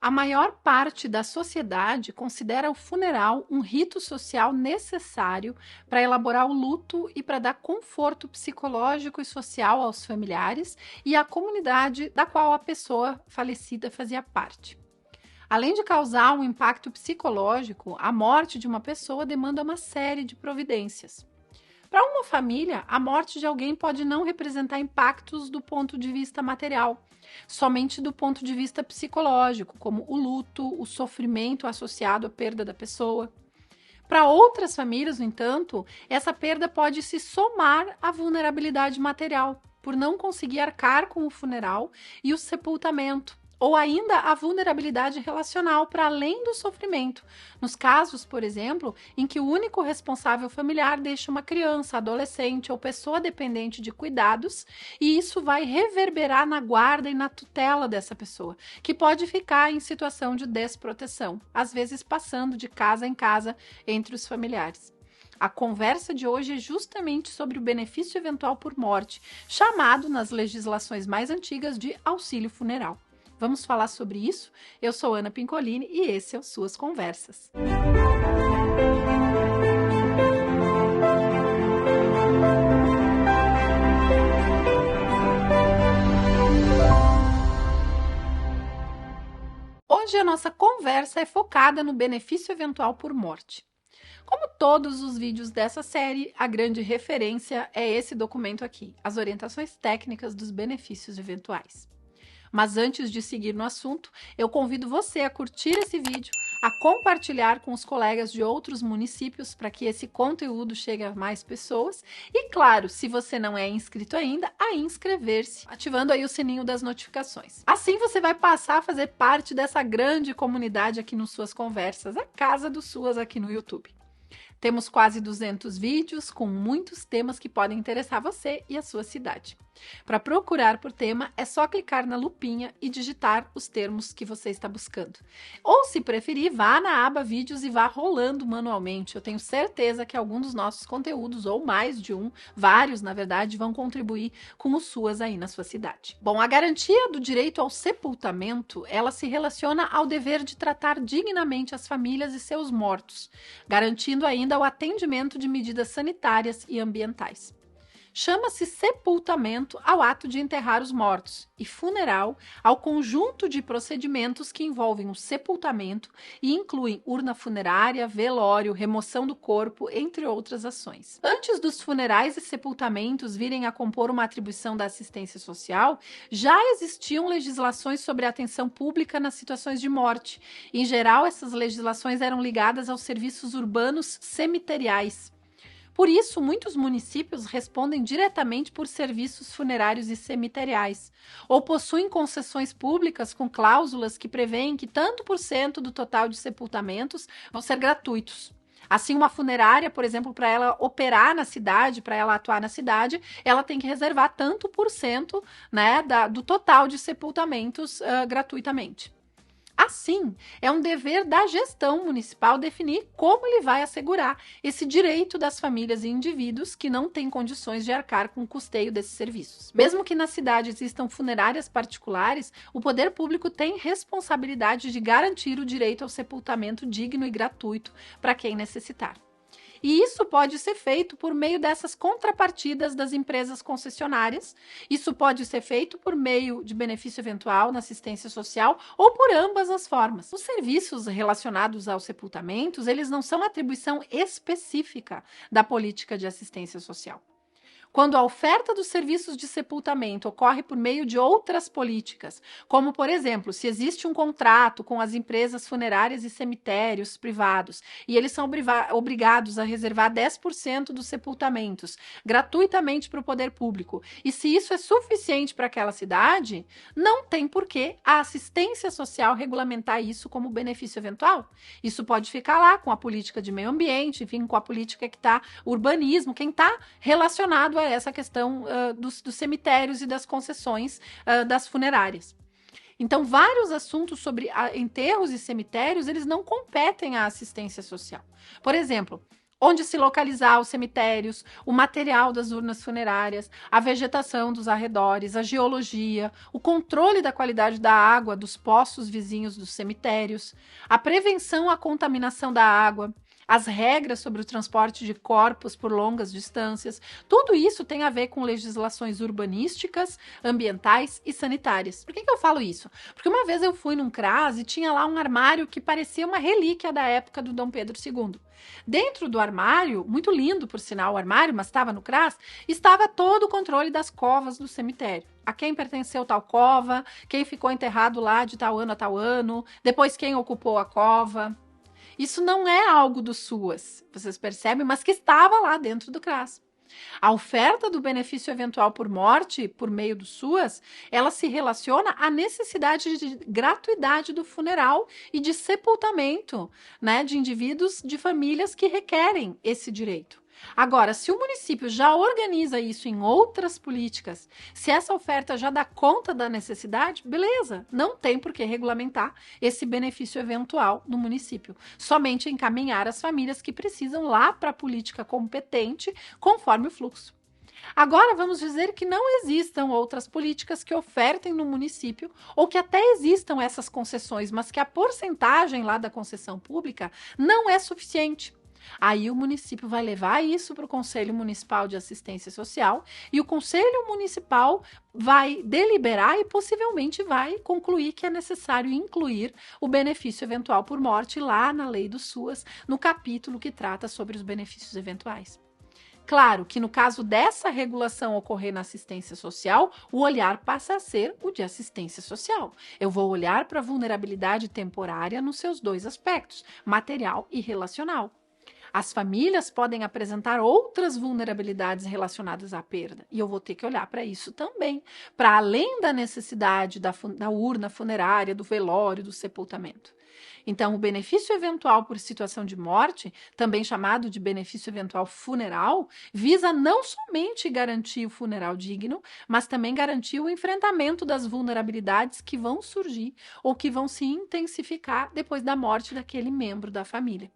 A maior parte da sociedade considera o funeral um rito social necessário para elaborar o luto e para dar conforto psicológico e social aos familiares e à comunidade da qual a pessoa falecida fazia parte. Além de causar um impacto psicológico, a morte de uma pessoa demanda uma série de providências. Para uma família, a morte de alguém pode não representar impactos do ponto de vista material, somente do ponto de vista psicológico, como o luto, o sofrimento associado à perda da pessoa. Para outras famílias, no entanto, essa perda pode se somar à vulnerabilidade material, por não conseguir arcar com o funeral e o sepultamento, ou ainda a vulnerabilidade relacional para além do sofrimento, nos casos, por exemplo, em que o único responsável familiar deixa uma criança, adolescente ou pessoa dependente de cuidados, e isso vai reverberar na guarda e na tutela dessa pessoa, que pode ficar em situação de desproteção, às vezes passando de casa em casa entre os familiares. A conversa de hoje é justamente sobre o benefício eventual por morte, chamado nas legislações mais antigas de auxílio funeral. Vamos falar sobre isso? Eu sou Ana Pincolini e esse é o Suas Conversas. Hoje a nossa conversa é focada no benefício eventual por morte. Como todos os vídeos dessa série, a grande referência é esse documento aqui, as orientações técnicas dos benefícios eventuais. Mas antes de seguir no assunto, eu convido você a curtir esse vídeo, a compartilhar com os colegas de outros municípios para que esse conteúdo chegue a mais pessoas e, claro, se você não é inscrito ainda, a inscrever-se, ativando aí o sininho das notificações. Assim você vai passar a fazer parte dessa grande comunidade aqui no Suas Conversas, a casa dos Suas aqui no YouTube. Temos quase 200 vídeos com muitos temas que podem interessar você e a sua cidade. Para procurar por tema, é só clicar na lupinha e digitar os termos que você está buscando. Ou, se preferir, vá na aba Vídeos e vá rolando manualmente. Eu tenho certeza que algum dos nossos conteúdos, ou mais de um, vários, na verdade, vão contribuir com os suas aí na sua cidade. Bom, a garantia do direito ao sepultamento, ela se relaciona ao dever de tratar dignamente as famílias e seus mortos, garantindo ainda o atendimento de medidas sanitárias e ambientais. Chama-se sepultamento ao ato de enterrar os mortos e funeral ao conjunto de procedimentos que envolvem o sepultamento e incluem urna funerária, velório, remoção do corpo, entre outras ações. Antes dos funerais e sepultamentos virem a compor uma atribuição da assistência social, já existiam legislações sobre a atenção pública nas situações de morte. Em geral, essas legislações eram ligadas aos serviços urbanos cemiteriais. Por isso, muitos municípios respondem diretamente por serviços funerários e cemiteriais, ou possuem concessões públicas com cláusulas que prevêem que tanto por cento do total de sepultamentos vão ser gratuitos. Assim, uma funerária, por exemplo, para ela operar na cidade, para ela atuar na cidade, ela tem que reservar tanto por cento, né, do total de sepultamentos gratuitamente. Assim, é um dever da gestão municipal definir como ele vai assegurar esse direito das famílias e indivíduos que não têm condições de arcar com o custeio desses serviços. Mesmo que na cidade existam funerárias particulares, o poder público tem responsabilidade de garantir o direito ao sepultamento digno e gratuito para quem necessitar. E isso pode ser feito por meio dessas contrapartidas das empresas concessionárias. Isso pode ser feito por meio de benefício eventual na assistência social ou por ambas as formas. Os serviços relacionados aos sepultamentos, eles não são atribuição específica da política de assistência social. Quando a oferta dos serviços de sepultamento ocorre por meio de outras políticas, como, por exemplo, se existe um contrato com as empresas funerárias e cemitérios privados e eles são obrigados a reservar 10% dos sepultamentos gratuitamente para o poder público, e se isso é suficiente para aquela cidade, não tem por que a assistência social regulamentar isso como benefício eventual. Isso pode ficar lá com a política de meio ambiente, enfim, com a política que está, urbanismo, quem está relacionado a essa questão dos cemitérios e das concessões das funerárias. Então, vários assuntos sobre enterros e cemitérios, eles não competem à assistência social. Por exemplo, onde se localizar os cemitérios, o material das urnas funerárias, a vegetação dos arredores, a geologia, o controle da qualidade da água dos poços vizinhos dos cemitérios, a prevenção à contaminação da água, as regras sobre o transporte de corpos por longas distâncias, tudo isso tem a ver com legislações urbanísticas, ambientais e sanitárias. Por que eu falo isso? Porque uma vez eu fui num CRAS e tinha lá um armário que parecia uma relíquia da época do Dom Pedro II. Dentro do armário, muito lindo por sinal o armário, mas estava no CRAS, estava todo o controle das covas do cemitério. A quem pertenceu tal cova, quem ficou enterrado lá de tal ano a tal ano, depois quem ocupou a cova. Isso não é algo do SUAS, vocês percebem, mas que estava lá dentro do CRAS. A oferta do benefício eventual por morte, por meio do SUAS, ela se relaciona à necessidade de gratuidade do funeral e de sepultamento, né, de indivíduos, de famílias que requerem esse direito. Agora, se o município já organiza isso em outras políticas, se essa oferta já dá conta da necessidade, beleza, não tem por que regulamentar esse benefício eventual no município. Somente encaminhar as famílias que precisam lá para a política competente, conforme o fluxo. Agora, vamos dizer que não existam outras políticas que ofertem no município, ou que até existam essas concessões, mas que a porcentagem lá da concessão pública não é suficiente. Aí o município vai levar isso para o Conselho Municipal de Assistência Social e o Conselho Municipal vai deliberar e possivelmente vai concluir que é necessário incluir o benefício eventual por morte lá na lei do SUAS, no capítulo que trata sobre os benefícios eventuais. Claro que no caso dessa regulação ocorrer na assistência social, o olhar passa a ser o de assistência social. Eu vou olhar para a vulnerabilidade temporária nos seus dois aspectos, material e relacional. As famílias podem apresentar outras vulnerabilidades relacionadas à perda, e eu vou ter que olhar para isso também, para além da necessidade da urna funerária, do velório, do sepultamento. Então, o benefício eventual por situação de morte, também chamado de benefício eventual funeral, visa não somente garantir o funeral digno, mas também garantir o enfrentamento das vulnerabilidades que vão surgir ou que vão se intensificar depois da morte daquele membro da família.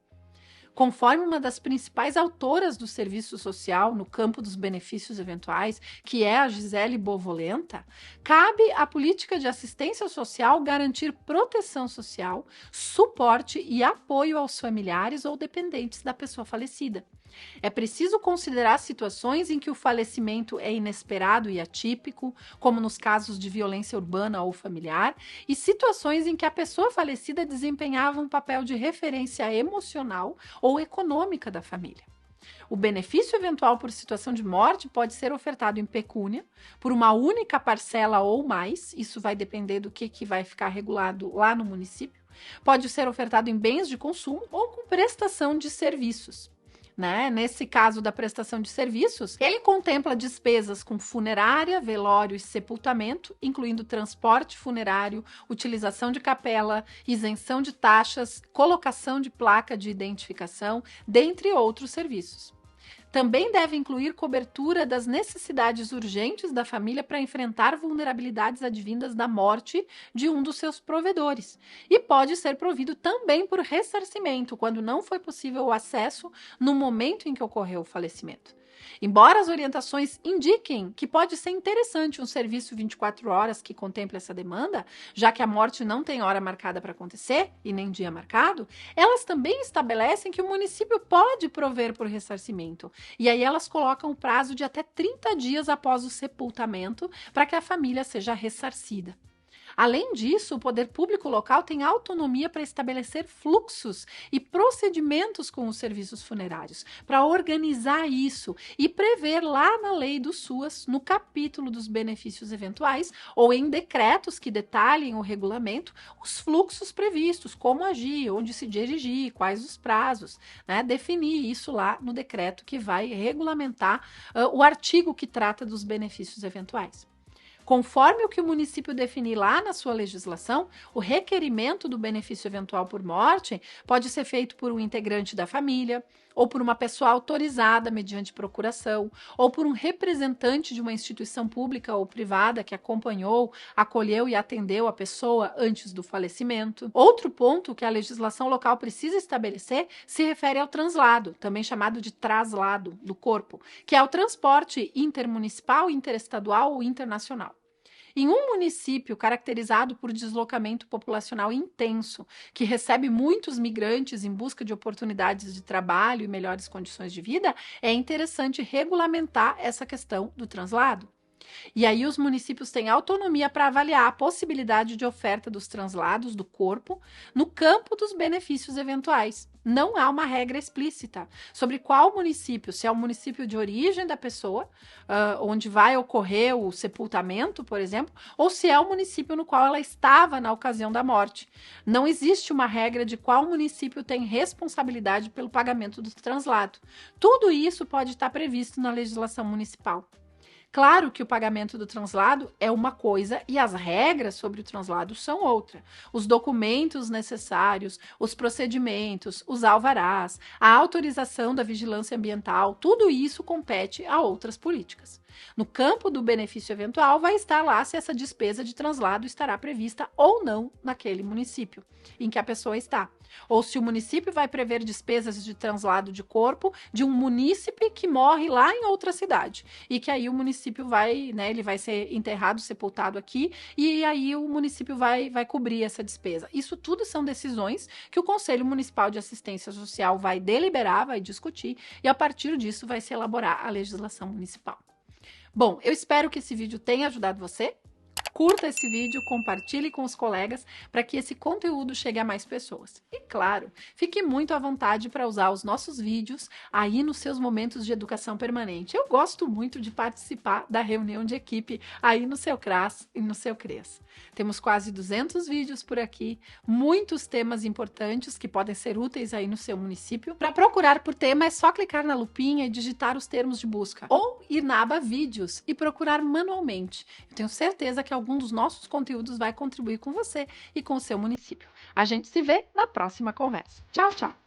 Conforme uma das principais autoras do serviço social no campo dos benefícios eventuais, que é a Gisele Bovolenta, cabe à política de assistência social garantir proteção social, suporte e apoio aos familiares ou dependentes da pessoa falecida. É preciso considerar situações em que o falecimento é inesperado e atípico, como nos casos de violência urbana ou familiar, e situações em que a pessoa falecida desempenhava um papel de referência emocional ou econômica da família. O benefício eventual por situação de morte pode ser ofertado em pecúnia, por uma única parcela ou mais, isso vai depender do que vai ficar regulado lá no município. Pode ser ofertado em bens de consumo ou com prestação de serviços. Nesse caso da prestação de serviços, ele contempla despesas com funerária, velório e sepultamento, incluindo transporte funerário, utilização de capela, isenção de taxas, colocação de placa de identificação, dentre outros serviços. Também deve incluir cobertura das necessidades urgentes da família para enfrentar vulnerabilidades advindas da morte de um dos seus provedores. E pode ser provido também por ressarcimento, quando não foi possível o acesso no momento em que ocorreu o falecimento. Embora as orientações indiquem que pode ser interessante um serviço 24 horas que contemple essa demanda, já que a morte não tem hora marcada para acontecer e nem dia marcado, elas também estabelecem que o município pode prover por ressarcimento. E aí elas colocam o prazo de até 30 dias após o sepultamento para que a família seja ressarcida. Além disso, o poder público local tem autonomia para estabelecer fluxos e procedimentos com os serviços funerários, para organizar isso e prever lá na lei do SUAS, no capítulo dos benefícios eventuais, ou em decretos que detalhem o regulamento, os fluxos previstos, como agir, onde se dirigir, quais os prazos, definir isso lá no decreto que vai regulamentar o artigo que trata dos benefícios eventuais. Conforme o que o município definir lá na sua legislação, o requerimento do benefício eventual por morte pode ser feito por um integrante da família, ou por uma pessoa autorizada mediante procuração, ou por um representante de uma instituição pública ou privada que acompanhou, acolheu e atendeu a pessoa antes do falecimento. Outro ponto que a legislação local precisa estabelecer se refere ao translado, também chamado de traslado do corpo, que é o transporte intermunicipal, interestadual ou internacional. Em um município caracterizado por deslocamento populacional intenso, que recebe muitos migrantes em busca de oportunidades de trabalho e melhores condições de vida, é interessante regulamentar essa questão do translado. E aí os municípios têm autonomia para avaliar a possibilidade de oferta dos translados do corpo no campo dos benefícios eventuais. Não há uma regra explícita sobre qual município, se é o município de origem da pessoa, onde vai ocorrer o sepultamento, por exemplo, ou se é o município no qual ela estava na ocasião da morte. Não existe uma regra de qual município tem responsabilidade pelo pagamento do translado. Tudo isso pode estar previsto na legislação municipal. Claro que o pagamento do translado é uma coisa e as regras sobre o translado são outra. Os documentos necessários, os procedimentos, os alvarás, a autorização da vigilância ambiental, tudo isso compete a outras políticas. No campo do benefício eventual vai estar lá se essa despesa de translado estará prevista ou não naquele município em que a pessoa está. Ou se o município vai prever despesas de translado de corpo de um munícipe que morre lá em outra cidade. E que aí o município vai, né, ele vai ser enterrado, sepultado aqui, e aí o município vai cobrir essa despesa. Isso tudo são decisões que o Conselho Municipal de Assistência Social vai deliberar, vai discutir, e a partir disso vai se elaborar a legislação municipal. Bom, eu espero que esse vídeo tenha ajudado você. Curta esse vídeo, compartilhe com os colegas para que esse conteúdo chegue a mais pessoas. E claro, fique muito à vontade para usar os nossos vídeos aí nos seus momentos de educação permanente. Eu gosto muito de participar da reunião de equipe aí no seu CRAS e no seu CREAS. Temos quase 200 vídeos por aqui, muitos temas importantes que podem ser úteis aí no seu município. Para procurar por tema é só clicar na lupinha e digitar os termos de busca, ou ir na aba vídeos e procurar manualmente. Eu tenho certeza que algum dos nossos conteúdos vai contribuir com você e com o seu município. A gente se vê na próxima conversa. Tchau, tchau!